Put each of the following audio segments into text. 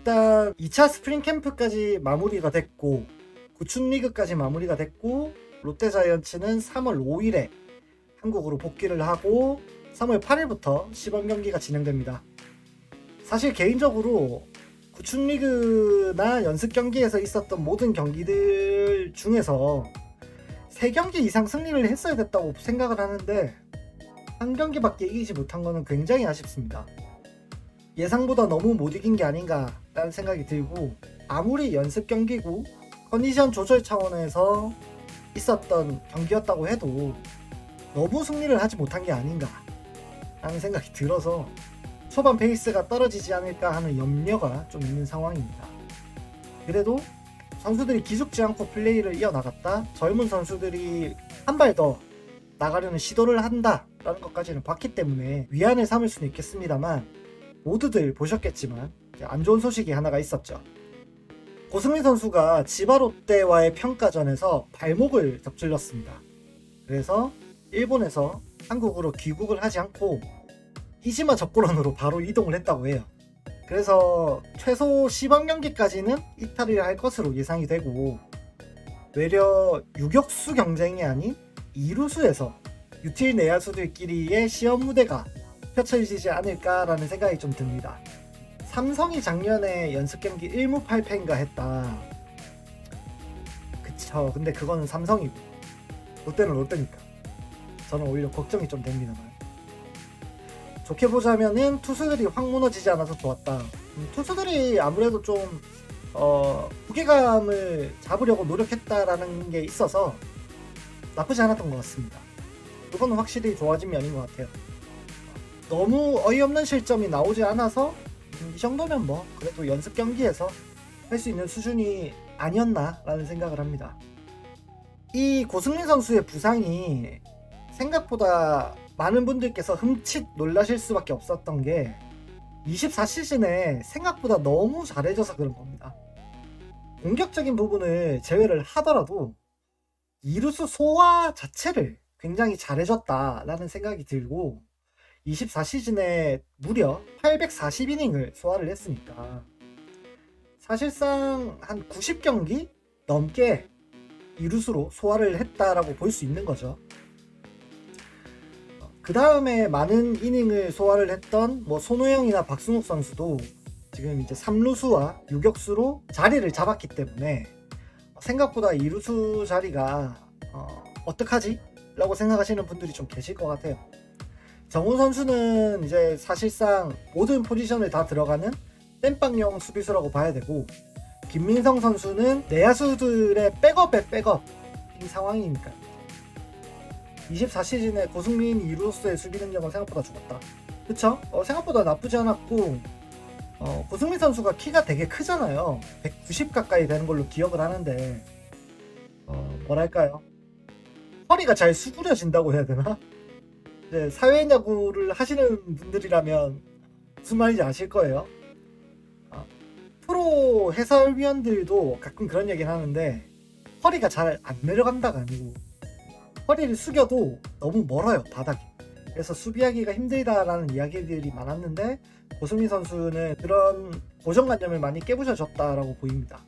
일단 2차 스프링 캠프까지 마무리가 됐고 구축 리그까지 마무리가 됐고 롯데자이언츠는 3월 5일에 한국으로 복귀를 하고 3월 8일부터 시범 경기가 진행됩니다. 사실 개인적으로 구축 리그나 연습 경기에서 있었던 모든 경기들 중에서 3경기 이상 승리를 했어야 됐다고 생각을 하는데 1경기밖에 이기지 못한 것은 굉장히 아쉽습니다. 예상보다 너무 못 이긴 게 아닌가라는 생각이 들고, 아무리 연습 경기고 컨디션 조절 차원에서 있었던 경기였다고 해도 너무 승리를 하지 못한 게 아닌가 라는 생각이 들어서 초반 페이스가 떨어지지 않을까 하는 염려가 좀 있는 상황입니다. 그래도 선수들이 기죽지 않고 플레이를 이어나갔다, 젊은 선수들이 한 발 더 나가려는 시도를 한다라는 것까지는 봤기 때문에 위안을 삼을 수는 있겠습니다만, 모두들 보셨겠지만 안 좋은 소식이 하나가 있었죠. 고승민 선수가 지바롯데와의 평가전에서 발목을 접질렀습니다. 그래서 일본에서 한국으로 귀국을 하지 않고 이시마 적고런으로 바로 이동을 했다고 해요. 그래서 최소 시범 경기까지는 이탈을 할 것으로 예상이 되고, 외려 유격수 경쟁이 아닌 이루수에서 유틸 내야수들끼리의 시험 무대가 펼쳐지지 않을까라는 생각이 좀 듭니다. 삼성이 작년에 연습 경기 1무 8패인가 했다. 그쵸. 근데 그거는 삼성이고 롯데는 롯데니까 저는 오히려 걱정이 좀 됩니다만, 좋게 보자면은 투수들이 확 무너지지 않아서 좋았다. 투수들이 아무래도 좀 무게감을 잡으려고 노력했다라는 게 있어서 나쁘지 않았던 것 같습니다. 그거는 확실히 좋아진 면인 것 같아요. 너무 어이없는 실점이 나오지 않아서 이 정도면 뭐 그래도 연습 경기에서 할 수 있는 수준이 아니었나 라는 생각을 합니다. 이 고승민 선수의 부상이 생각보다 많은 분들께서 흠칫 놀라실 수밖에 없었던 게 24시즌에 생각보다 너무 잘해져서 그런 겁니다. 공격적인 부분을 제외를 하더라도 이루수 소화 자체를 굉장히 잘해줬다라는 생각이 들고, 24시즌에 무려 840이닝을 소화를 했으니까 사실상 한 90경기 넘게 이루수로 소화를 했다라고 볼 수 있는 거죠. 그 다음에 많은 이닝을 소화를 했던 뭐 손호영이나 박승욱 선수도 지금 이제 3루수와 유격수로 자리를 잡았기 때문에 생각보다 이루수 자리가 어떡하지? 라고 생각하시는 분들이 좀 계실 것 같아요. 정우 선수는 이제 사실상 모든 포지션을 다 들어가는 땜빵용 수비수라고 봐야 되고, 김민성 선수는 내야수들의 백업의 백업인 상황이니까 24시즌에 고승민 이루수의 수비 능력은 생각보다 좋았다. 그쵸? 생각보다 나쁘지 않았고, 고승민 선수가 키가 되게 크잖아요. 190 가까이 되는 걸로 기억을 하는데 뭐랄까요, 허리가 잘 수그려진다고 해야 되나? 이제 사회야구를 하시는 분들이라면 무슨 말인지 아실 거예요. 프로 해설위원들도 가끔 그런 얘기를 하는데, 허리가 잘 안 내려간다가 아니고 허리를 숙여도 너무 멀어요, 바닥이. 그래서 수비하기가 힘들다라는 이야기들이 많았는데, 고승민 선수는 그런 고정관념을 많이 깨부셔졌다라고 보입니다.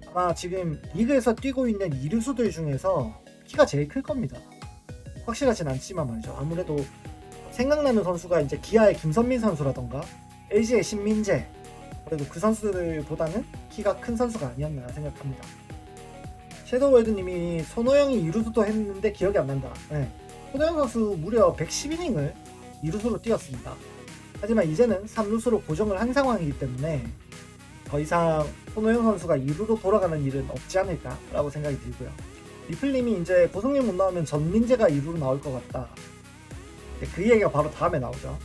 아마 지금 리그에서 뛰고 있는 이루수들 중에서 키가 제일 클 겁니다. 확실하진 않지만 말이죠. 아무래도 생각나는 선수가 이제 기아의 김선민 선수라던가 LG의 신민재, 그래도 그 선수들보다는 키가 큰 선수가 아니었나 생각합니다. 섀도우월드님이 손호영이 이루수도 했는데 기억이 안 난다. 네. 손호영 선수 무려 110이닝을 이루수로 뛰었습니다. 하지만 이제는 3루수로 고정을 한 상황이기 때문에 더 이상 손호영 선수가 2루로 돌아가는 일은 없지 않을까라고 생각이 들고요. 리플님이 이제 고승민 못 나오면 전민재가 2루로 나올 것 같다. 그 얘기가 바로 다음에 나오죠.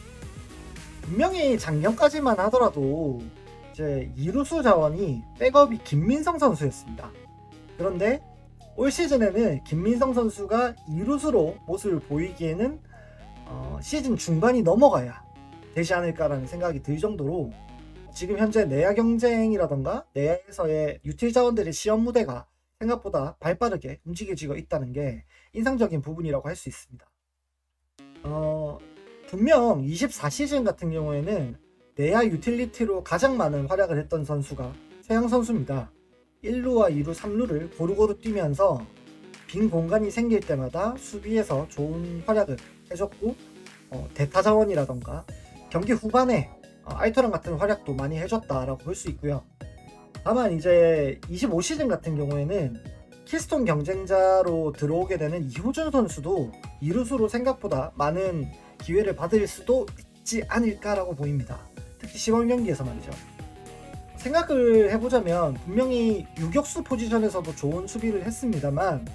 분명히 작년까지만 하더라도 이제 2루수 자원이 백업이 김민성 선수였습니다. 그런데 올 시즌에는 김민성 선수가 2루수로 모습을 보이기에는 시즌 중반이 넘어가야 되지 않을까라는 생각이 들 정도로 지금 현재 내야 경쟁이라던가 내야에서의 유틸 자원들의 시험 무대가 생각보다 발빠르게 움직여지고 있다는 게 인상적인 부분이라고 할 수 있습니다. 분명 24시즌 같은 경우에는 내야 유틸리티로 가장 많은 활약을 했던 선수가 최양 선수입니다. 1루와 2루, 3루를 고루고루 뛰면서 빈 공간이 생길 때마다 수비에서 좋은 활약을 해줬고 대타 자원이라던가 경기 후반에 알토란 같은 활약도 많이 해줬다라고 볼 수 있고요. 다만 이제 25시즌 같은 경우에는 키스톤 경쟁자로 들어오게 되는 이호준 선수도 이루수로 생각보다 많은 기회를 받을 수도 있지 않을까라고 보입니다. 특히 시범 경기에서 말이죠. 생각을 해보자면 분명히 유격수 포지션에서도 좋은 수비를 했습니다만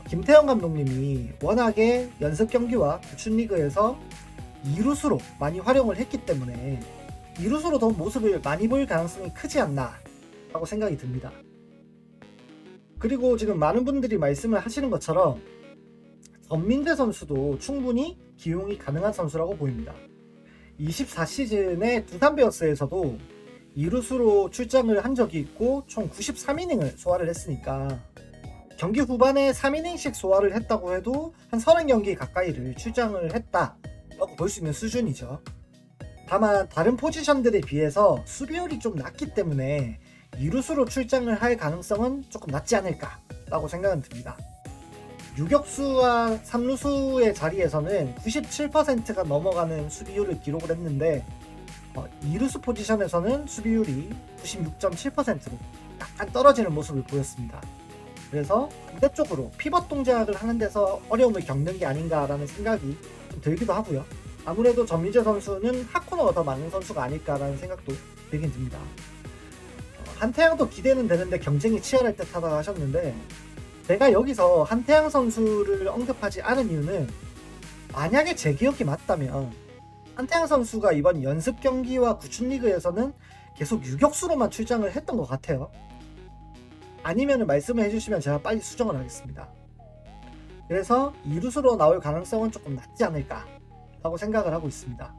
김태형 감독님이 워낙에 연습 경기와 구춘리그에서 이루수로 많이 활용을 했기 때문에 이루수로 더 모습을 많이 볼 가능성이 크지 않나 라고 생각이 듭니다. 그리고 지금 많은 분들이 말씀을 하시는 것처럼 전민재 선수도 충분히 기용이 가능한 선수라고 보입니다. 24시즌에 두산 베어스에서도 이루수로 출장을 한 적이 있고 총 93이닝을 소화를 했으니까 경기 후반에 3이닝씩 소화를 했다고 해도 한 30경기 가까이를 출장을 했다라고 볼 수 있는 수준이죠. 다만 다른 포지션들에 비해서 수비율이 좀 낮기 때문에 이루수로 출장을 할 가능성은 조금 낮지 않을까라고 생각은 듭니다. 유격수와 3루수의 자리에서는 97%가 넘어가는 수비율을 기록을 했는데 이루수 포지션에서는 수비율이 96.7%로 약간 떨어지는 모습을 보였습니다. 그래서 반대쪽으로 피벗 동작을 하는 데서 어려움을 겪는 게 아닌가라는 생각이 좀 들기도 하고요. 아무래도 전민재 선수는 핫코너가 더 많은 선수가 아닐까라는 생각도 들긴 듭니다. 한태양도 기대는 되는데 경쟁이 치열할 듯하다 하셨는데 제가 여기서 한태양 선수를 언급하지 않은 이유는 만약에 제 기억이 맞다면 한태양 선수가 이번 연습 경기와 구춘리그에서는 계속 유격수로만 출장을 했던 것 같아요. 아니면 말씀을 해주시면 제가 빨리 수정을 하겠습니다. 그래서 이루수로 나올 가능성은 조금 낮지 않을까 라고 생각을 하고 있습니다.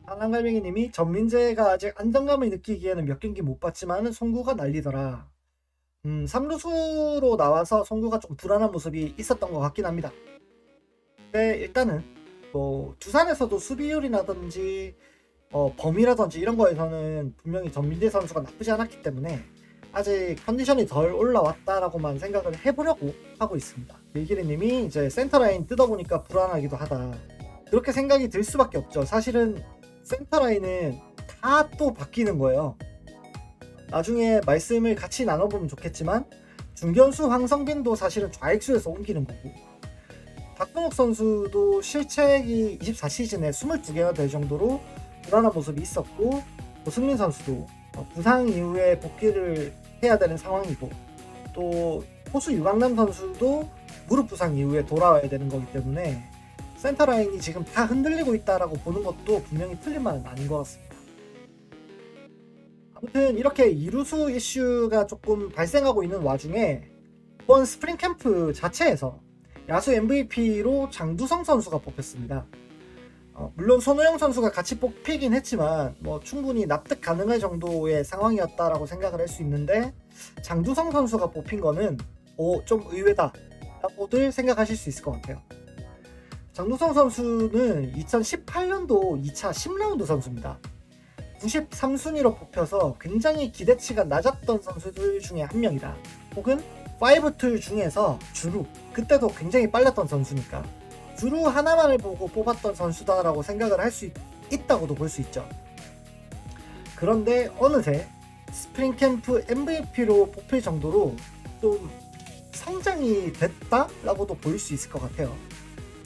한랑갈맹이님이 전민재가 아직 안정감을 느끼기에는 몇 경기 못 봤지만 송구가 날리더라. 3루수로 나와서 송구가 좀 불안한 모습이 있었던 것 같긴 합니다. 근데 일단은 뭐 두산에서도 수비율이라든지 범위라든지 이런 거에서는 분명히 전민재 선수가 나쁘지 않았기 때문에 아직 컨디션이 덜 올라왔다라고만 생각을 해보려고 하고 있습니다. 일기리님이 이제 센터라인 뜯어보니까 불안하기도 하다. 그렇게 생각이 들 수밖에 없죠. 사실은 센터라인은 다 또 바뀌는 거예요. 나중에 말씀을 같이 나눠보면 좋겠지만 중견수 황성빈도 사실은 좌익수에서 옮기는 거고 박동욱 선수도 실책이 24시즌에 22개가 될 정도로 불안한 모습이 있었고 고승민 선수도 부상 이후에 복귀를 해야 되는 상황이고 또 포수 유강남 선수도 무릎 부상 이후에 돌아와야 되는 거기 때문에 센터라인이 지금 다 흔들리고 있다라고 보는 것도 분명히 틀린 말은 아닌 것 같습니다. 아무튼 이렇게 이루수 이슈가 조금 발생하고 있는 와중에 이번 스프링 캠프 자체에서 야수 MVP로 장두성 선수가 뽑혔습니다. 물론 손호영 선수가 같이 뽑히긴 했지만 뭐 충분히 납득 가능할 정도의 상황이었다라고 생각을 할 수 있는데 장두성 선수가 뽑힌 거는 좀 의외다 라고들 생각하실 수 있을 것 같아요. 장두성 선수는 2018년도 2차 10라운드 선수입니다. 93순위로 뽑혀서 굉장히 기대치가 낮았던 선수들 중에 한 명이다. 혹은 5툴 중에서 주루, 그때도 굉장히 빨랐던 선수니까 주루 하나만을 보고 뽑았던 선수다라고 생각을 할 수 있다고도 볼 수 있죠. 그런데 어느새 스프링 캠프 MVP로 뽑힐 정도로 좀 성장이 됐다라고도 볼 수 있을 것 같아요.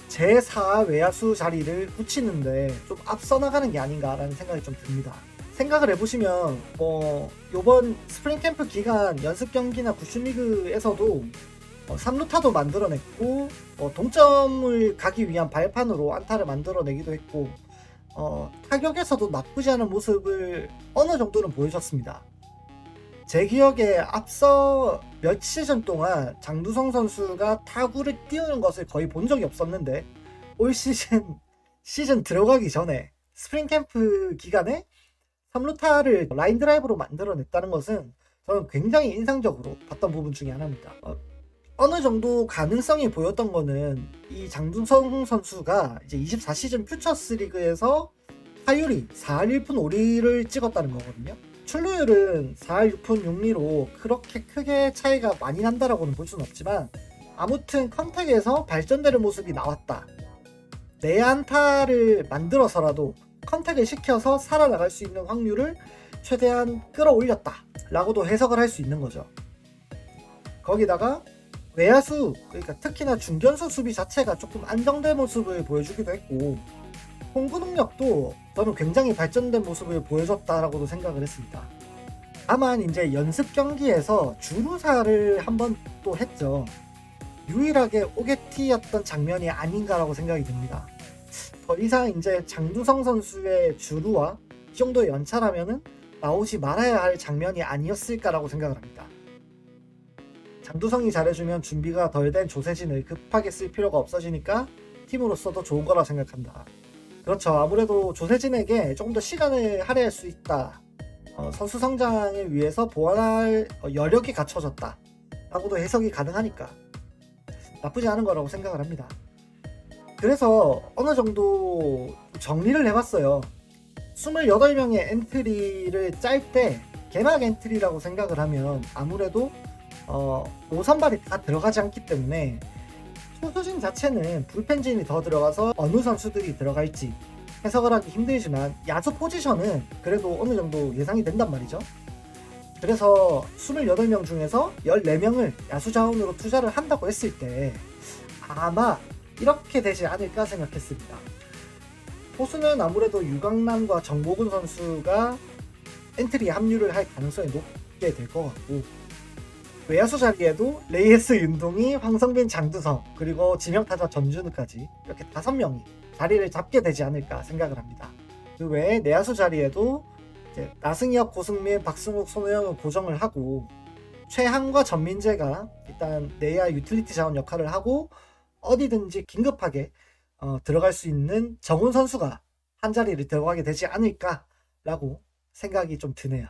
제4 외야수 자리를 굳히는데 좀 앞서 나가는 게 아닌가라는 생각이 좀 듭니다. 생각을 해보시면 요번 스프링 캠프 기간 연습 경기나 구춘리그에서도 3루타도 만들어냈고 동점을 가기 위한 발판으로 안타를 만들어내기도 했고 타격에서도 나쁘지 않은 모습을 어느 정도는 보여줬습니다. 제 기억에 앞서 몇 시즌 동안 장두성 선수가 타구를 띄우는 것을 거의 본 적이 없었는데 올 시즌 들어가기 전에 스프링 캠프 기간에 3루타를 라인 드라이브로 만들어냈다는 것은 저는 굉장히 인상적으로 봤던 부분 중에 하나입니다. 어느 정도 가능성이 보였던 거는 이 장두성 선수가 이제 24시즌 퓨처스 리그에서 타율이 4할 1푼 5리를 찍었다는 거거든요. 출루율은 4할 6푼 6리로 그렇게 크게 차이가 많이 난다라고는 볼 수는 없지만 아무튼 컨택에서 발전되는 모습이 나왔다. 내안타를 만들어서라도 컨택을 시켜서 살아나갈 수 있는 확률을 최대한 끌어올렸다 라고도 해석을 할 수 있는 거죠. 거기다가 외야수, 그러니까 특히나 중견수 수비 자체가 조금 안정된 모습을 보여주기도 했고 공구 능력도 저는 굉장히 발전된 모습을 보여줬다라고도 생각을 했습니다. 다만 이제 연습 경기에서 주루사를 한번 또 했죠. 유일하게 오게티였던 장면이 아닌가라고 생각이 듭니다. 더 이상 이제 장두성 선수의 주루와 이 정도의 연차라면은 나오지 말아야 할 장면이 아니었을까라고 생각을 합니다. 장두성이 잘해주면 준비가 덜 된 조세진을 급하게 쓸 필요가 없어지니까 팀으로서도 좋은 거라 생각한다. 그렇죠. 아무래도 조세진에게 조금 더 시간을 할애할 수 있다. 선수 성장을 위해서 보완할 여력이 갖춰졌다. 라고도 해석이 가능하니까 나쁘지 않은 거라고 생각을 합니다. 그래서 어느 정도 정리를 해봤어요. 28명의 엔트리를 짤 때 개막 엔트리라고 생각을 하면 아무래도 5선발이 다 들어가지 않기 때문에 투수진 자체는 불펜진이 더 들어가서 어느 선수들이 들어갈지 해석을 하기 힘들지만 야수 포지션은 그래도 어느 정도 예상이 된단 말이죠. 그래서 28명 중에서 14명을 야수 자원으로 투자를 한다고 했을 때 아마 이렇게 되지 않을까 생각했습니다. 포수는 아무래도 유강남과 정보근 선수가 엔트리에 합류를 할 가능성이 높게 될 것 같고 외야수 자리에도 레이에스 윤동희, 황성빈, 장두성 그리고 지명타자 전준우까지 이렇게 5명이 자리를 잡게 되지 않을까 생각을 합니다. 그 외에 내야수 자리에도 이제 나승엽, 고승민, 박승욱, 손호영을 고정을 하고 최한과 전민재가 일단 내야 유틸리티 자원 역할을 하고 어디든지 긴급하게 들어갈 수 있는 정훈 선수가 한 자리를 들어가게 되지 않을까라고 생각이 좀 드네요.